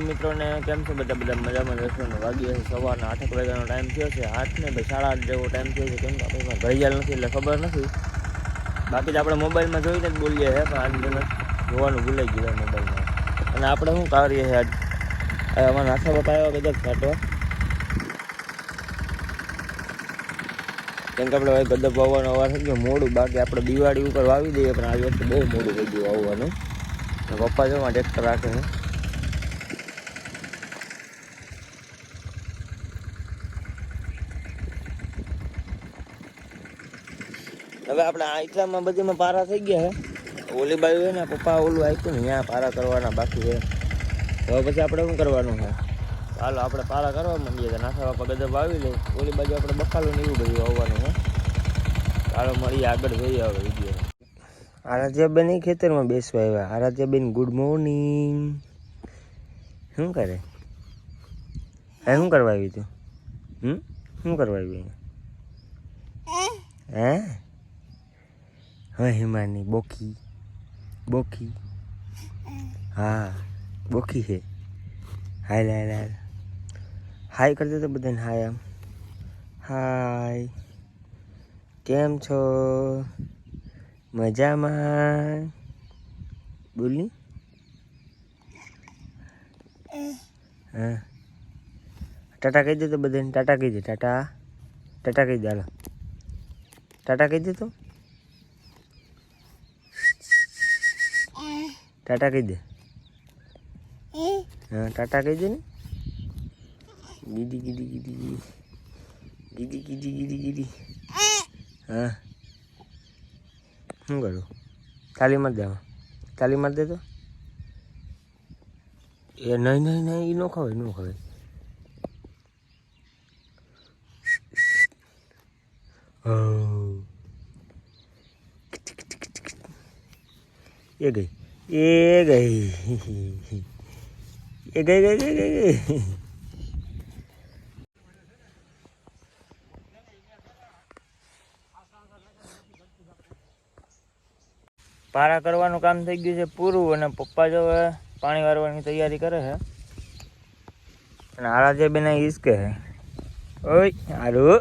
મિત્રોને કેમ છે બધા મજામાં રહેશો ને વાગ્યા છે સવારના 8 વાગ્યાનો ટાઈમ થયો છે 8 ને ભાઈ 8:30 જેવો ટાઈમ થયો છે કેમ કે આપણે ઘડિયાળ નથી એટલે ખબર નથી બાકી તો આપણે મોબાઈલમાં જોઈને જ બોલીએ છે પણ આજ મને જોવાનું ભૂલાઈ ગયું મોબાઈલમાં અને આપણે શું કરીએ છે આજ અમારા નાસ્તા બાપા આવ્યા ગજબ કાઢવા કેમ કે આપણે ગજબ વાવવાનો અવાર થઈ ગયો મોડું બાકી આપણે દિવાળી ઉપર વાવી દઈએ પણ આ વખતે બહુ મોડું થઈ ગયું વાવવાનું પપ્પા જો ટ્રેક્ટર રાખે છે હવે આપણે આટલામાં બધીમાં પારા થઈ ગયા છે ઓલી બાજુ છે ને પપ્પા ઓલું આપ્યું ને ત્યાં પારા કરવાના બાકી છે હવે પછી આપણે શું કરવાનું છે ચાલો આપણે પારા કરવા માંડીએ તો નાખા બાપા ગજબ આવી લે ઓલી બાજુ આપણે બકાલું ને એવું બધું આવવાનું છે ચાલો મળીએ આગળ જોઈએ હવે વિડીયો આરાધ્યાબેન ખેતરમાં બેસવા આવ્યા આરાધ્યાબેન ગુડ મોર્નિંગ શું કરે શું કરવા આવી તું શું કરવા આવી હે હા હિમાની બોકી હા બોકી છે હાય હાય કરી દે તો બધાને હાય આમ હાય કેમ છો મજામાં બોલી હા ટાટા કહી દે તો બધાને ટાટા કહી દે ટાટા કહી દે હાલો ટાટા કહી દે તો ટાટા કહી દે હા ટાટા કહી દે ને ગીડી હા શું કરું તાલી માર દે તાલી માર દે તો એ નહીં એ ન ખવાય ગઈ પારા કરવાનું કામ થઈ ગયું છે પૂરું અને પપ્પા જો પાણી વારવાની તૈયારી કરે છે અને આરાધ્ય બેન ઈસકે છે ઓય હારું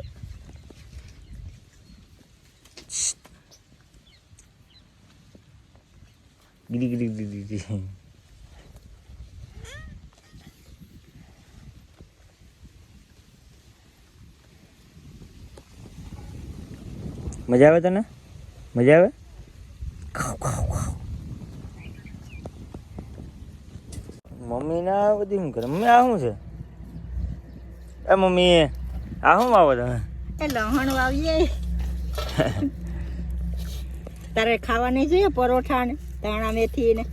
ગીડી મજા આવે તને મજા આવે મમ્મી ના બધી શું કરે મમ્મી આ શું છે એ મમ્મી આ શું વાવો તમે લહણ વાવીએ તારે ખાવાની જોઈએ પરોઠા ને ધાણા મેથી ને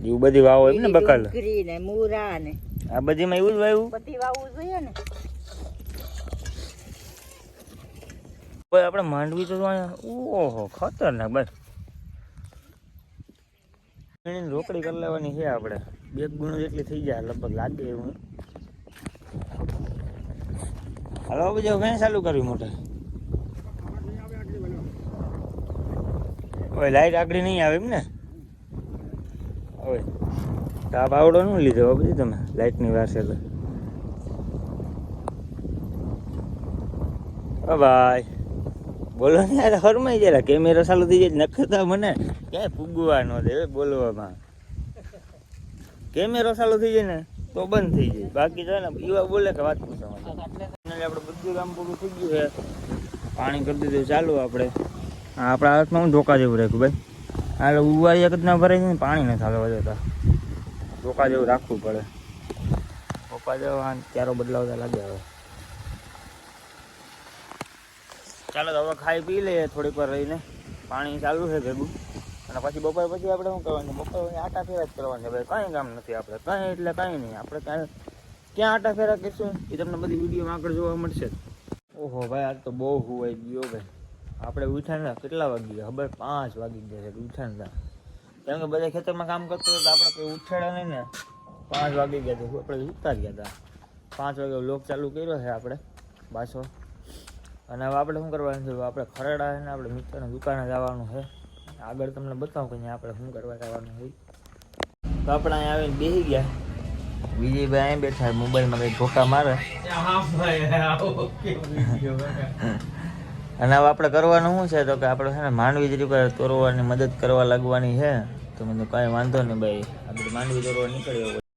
એવું બધી વાવો એમ ને બકાલ ને મૂરા ને આ બધીમાં એવું જ વાવ્યું બધી વાવવું જોઈએ ને આપણે માંડવી તો ઓહો ખતરનાક બસ રોકડી કરી લેવાની છે આપણે 2 ગુણો જેટલી થઈ જાય લગભગ લાગે એવું હાલો બીજો ફેન ચાલુ કરવી મોટા ઓય લાઈટ આગળ નહીં આવે એમ ને ઓય તાપ આવડો ન લીધો બધી તમે લાઈટની વાર છે તો ભાઈ બોલો ને યાર હરમાઈ જરા કેમેરો ચાલુ થઈ જાય નખતા મને ક્યાંય ફૂગવા ન દે બોલવામાં કેમેરો ચાલુ થઈ જાય ને તો બંધ થઈ જાય બાકી છે ને એવા બોલે કે વાત પૂછવા આપણે બધું કામ પૂરું થઈ ગયું છે પાણી કરી દીધું ચાલુ આપણે આપણા હાથમાં હું ધોકા જેવું રાખ્યું ભાઈ આ ઉવારી એક જ ના ભરાય છે ને પાણી નથી હાલવા જતા ધોકા જેવું રાખવું પડે પપ્પા જેવા ક્યારો બદલાવતા લાગે હવે ચાલો તો હવે ખાઈ પી લઈએ થોડીક વાર રહીને પાણી ચાલુ છે ભેગું અને પછી બપોર પછી આપણે શું કરવાનું બપોર આટા ફેરા જ કરવાનું છે ભાઈ કાંઈ કામ નથી આપણે કાંઈ એટલે કાંઈ નહીં આપણે ક્યાં આટા ફેરા કરીશું એ તમને બધી વિડીયોમાં આગળ જોવા મળશે ઓહો ભાઈ આજ તો બહુ હુવાઈ ગયો ભાઈ આપણે ઉઠાને કેટલા વાગી ગયા ખબર 5 વાગી ગયા છે ઉઠાને કેમ કે બધા ખેતરમાં કામ કરતો હતો આપણે કોઈ ઉઠાડ્યા નહીં ને 5 વાગી ગયા હતા આપણે ઉતાર ગયા હતા 5 વાગે વ્લોગ ચાલુ કર્યો છે આપણે પાછો અને હવે આપણે શું કરવાનું છે આપણે ખરડા છે ને આપણે મિત્રની દુકાને જવાનું છે આગળ તમને બતાવું કે આપણે શું કરવા જવાનું હોય તો આપણે અહીંયા આવીને બેસી ગયા વિજયભાઈ અહીં બેઠા મોબાઈલમાં કંઈ ઠોકા મારે અને હવે આપણે કરવાનું શું છે તો કે આપણે છે ને માંડવી જરી પર તોરવાની મદદ કરવા લાગવાની છે તો મને કાંઈ વાંધો નહીં ભાઈ આપણે માંડવી તોરવા નીકળ્યો